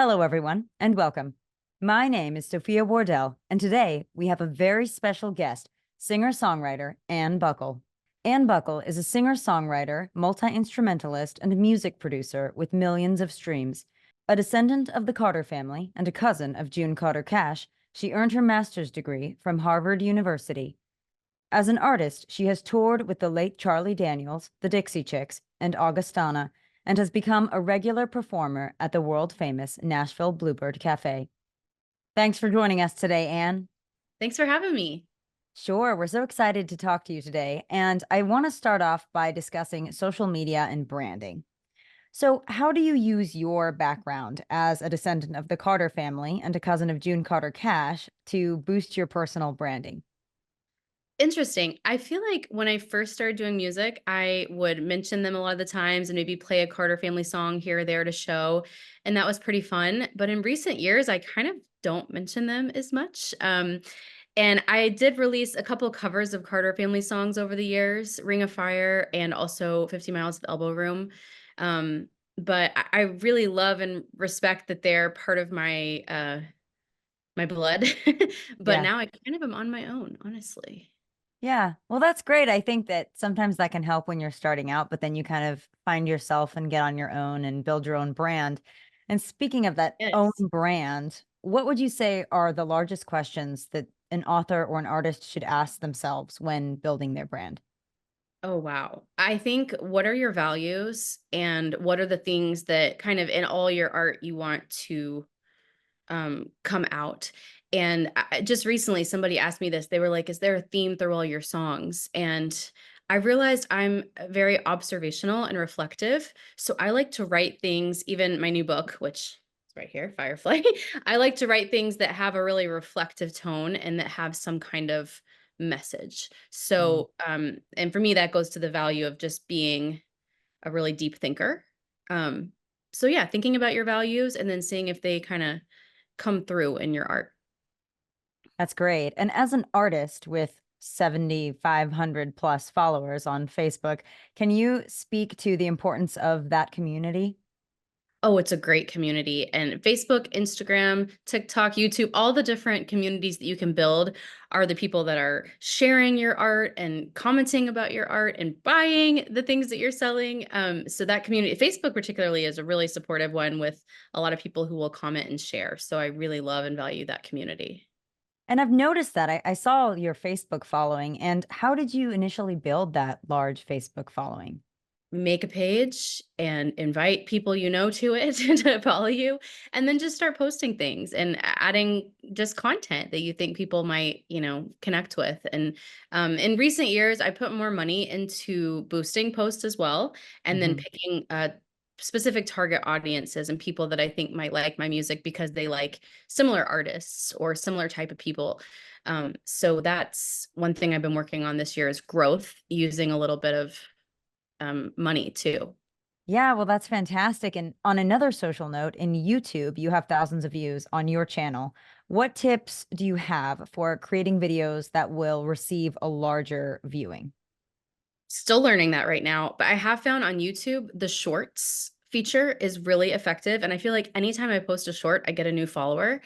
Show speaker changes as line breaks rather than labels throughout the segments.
Hello, everyone, and welcome. My name is Sophia Wardell, and today we have a very special guest, singer-songwriter Ann Buckle. Ann Buckle is a singer-songwriter, multi-instrumentalist, and music producer with millions of streams. A descendant of the Carter family and a cousin of June Carter Cash, she earned her master's degree from Harvard University. As an artist, she has toured with the late Charlie Daniels, the Dixie Chicks, and Augustana, and has become a regular performer at the world-famous Nashville Bluebird Cafe. Thanks for joining us today, Anne.
Thanks for having me.
Sure, we're so excited to talk to you today, and I want to start off by discussing social media and branding. So, how do you use your background as a descendant of the Carter family and a cousin of June Carter Cash to boost your personal branding?
Interesting. I feel like when I first started doing music, I would mention them a lot of the times and maybe play a Carter family song here or there to show. And that was pretty fun. But in recent years, I kind of don't mention them as much. And I did release a couple covers of Carter family songs over the years, Ring of Fire and also 50 Miles of Elbow Room. But I really love and respect that they're part of my blood. But
Yeah.
now I kind of am on my own, honestly.
Yeah. Well, that's great. I think that sometimes that can help when you're starting out, but then you kind of find yourself and get on your own and build your own brand. And speaking of that own
Yes.
brand, what would you say are the largest questions that an author or an artist should ask themselves when building their brand?
Oh, wow. I think what are your values and what are the things that kind of in all your art you want to come out? And just recently, somebody asked me this. They were like, "Is there a theme through all your songs?" And I realized I'm very observational and reflective. So I like to write things, even my new book, which is right here, Firefly. I like to write things that have a really reflective tone and that have some kind of message.
Mm,
So, and for me, that goes to the value of just being a really deep thinker. Um, so yeah, thinking about your values and then seeing if they kind of come through in your art.
that's great. And as an artist with 7,500 plus followers on Facebook, can you speak to the importance of that community?
Oh, it's a great community. And Facebook, Instagram, TikTok, YouTube, all the different communities that you can build are the people that are sharing your art and commenting about your art and buying the things that you're selling. So that community, Facebook particularly, is a really supportive one with a lot of people who will comment and share. So I really love and value that community.
And I've noticed that I saw your Facebook following. And how did you initially build that large Facebook following?
Make a page and invite people you know to it to follow you, and then just start posting things and adding just content that you think people might, connect with. And in recent years, I put more money into boosting posts as well, and then
Hmm.
picking specific target audiences and people that I think might like my music because they like similar artists or similar type of people. So that's one thing I've been working on this year is growth using a little bit of money too.
Yeah, well, that's fantastic. And on another social note, in YouTube, you have thousands of views on your channel. What tips do you have for creating videos that will receive a larger viewing?
Still learning that right now, but I have found on YouTube the shorts feature is really effective. And I feel like anytime I post a short, I get a new follower.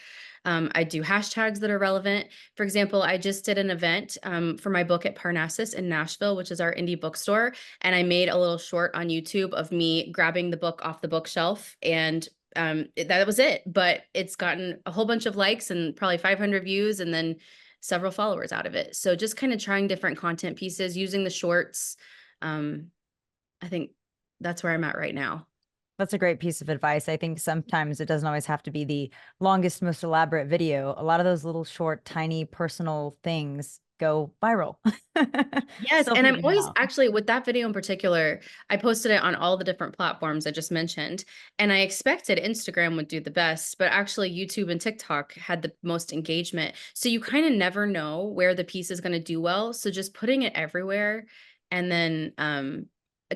I do hashtags that are relevant. For example, I just did an event for my book at Parnassus in Nashville, which is our indie bookstore. And I made a little short on YouTube of me grabbing the book off the bookshelf. And that was it. But it's gotten a whole bunch of likes and probably 500 views. And then several followers out of it. So just kind of trying different content pieces, using the shorts. Um, I think that's where I'm at right now.
That's a great piece of advice. I think sometimes it doesn't always have to be the longest, most elaborate video. A lot of those little short, tiny personal things go viral.
Yes,
Still
and I'm
figuring it
always
out.
actually with that video in particular, I posted it on all the different platforms I just mentioned, and I expected Instagram would do the best, but actually YouTube and TikTok had the most engagement. So you kind of never know where the piece is going to do well, so just putting it everywhere and then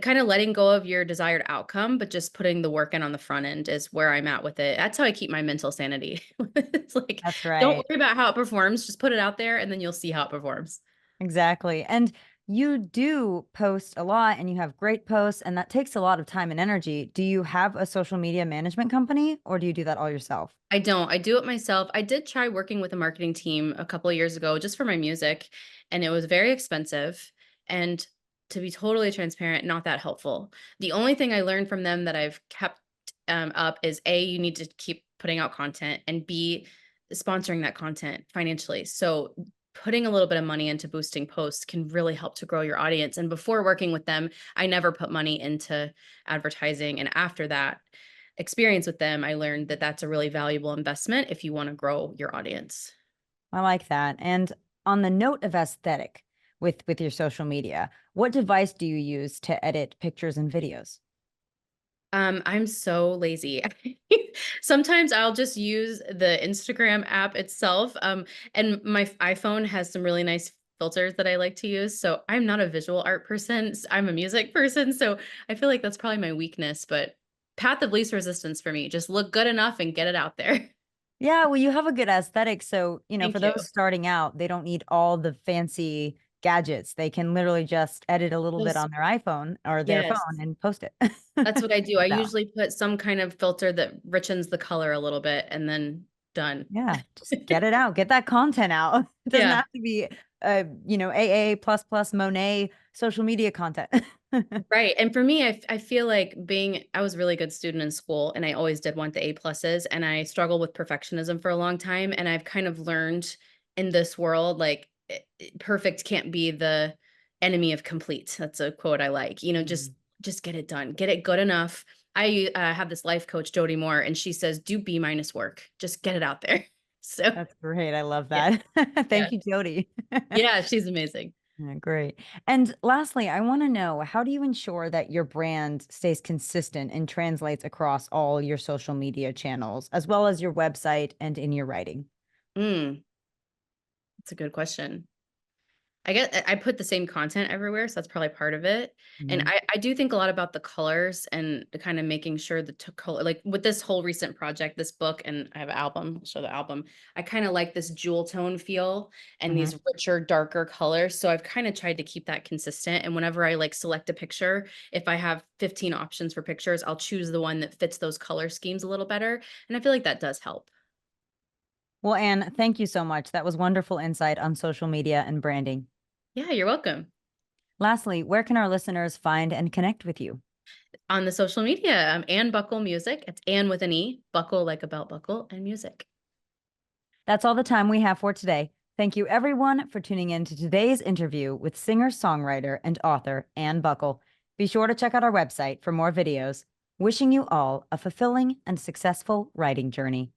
kind of letting go of your desired outcome, but just putting the work in on the front end is where I'm at with it. That's how I keep my mental sanity. It's like,
That's
don't
right.
worry about how it performs, just put it out there and then you'll see how it performs.
Exactly. And You do post a lot and you have great posts, and that takes a lot of time and energy. Do you have a social media management company or do you do that all yourself?
I don't. I do it myself. I did try working with a marketing team a couple of years ago just for my music, and it was very expensive. And to be totally transparent, not that helpful. The only thing I learned from them that I've kept up is A, you need to keep putting out content, and B, sponsoring that content financially. So putting a little bit of money into boosting posts can really help to grow your audience. And before working with them, I never put money into advertising. And after that, experience with them, I learned that that's a really valuable investment if you want to grow your audience.
I like that. And on the note of aesthetic with your social media, what device do you use to edit pictures and videos?
I'm so lazy. Sometimes I'll just use the Instagram app itself. And my iPhone has some really nice filters that I like to use. So I'm not a visual art person. I'm a music person. So I feel like that's probably my weakness, but path of least resistance for me. Just look good enough and get it out there.
Yeah, well, you have a good aesthetic. So, for
Thank you.
those starting out, they don't need all the fancy gadgets. They can literally just edit a little bit
Just
on their iPhone or their
yes.
phone and post it.
That's what I do. I
So,
usually put some kind of filter that richens the color a little bit and then done.
yeah, just get it out, get that content out. It doesn't
Yeah.
have to be, AA plus plus Monet social media content.
Right. And for me, I feel like I was a really good student in school and I always did want the A pluses and I struggled with perfectionism for a long time. And I've kind of learned in this world, like perfect can't be the enemy of complete. That's a quote I like,
Mhm.
just get it done, get it good enough. I have this life coach, Jody Moore, and she says, do B minus work, just get it out there. So
That's great. I love
yeah,
that.
yeah,
Thank you, Jody.
yeah, she's amazing.
Yeah, great. And lastly, I want to know, how do you ensure that your brand stays consistent and translates across all your social media channels, as well as your website and in your writing?
Mm, that's a good question. I put the same content everywhere, so that's probably part of it, and
Mhm.
I do think a lot about the colors and the kinda making sure the to color like, with this whole recent project, this book, and I have an album, I'll show the album, I kinda like this jewel tone feel and
Mhm.
these richer, darker colors, so I've kinda tried to keep that consistent, and whenever I, like, select a picture, if I have 15 options for pictures, I'll choose the one that fits those color schemes a little better, and I feel like that does help.
Well, Anne, thank you so much. That was wonderful insight on social media and branding.
Yeah, you're welcome.
Lastly, where can our listeners find and connect with you?
On the social media, Ann Buckle Music. It's Ann with an E, buckle like a belt buckle, and music.
That's all the time we have for today. Thank you, everyone, for tuning in to today's interview with singer, songwriter, and author Anne Buckle. Be sure to check out our website for more videos. Wishing you all a fulfilling and successful writing journey.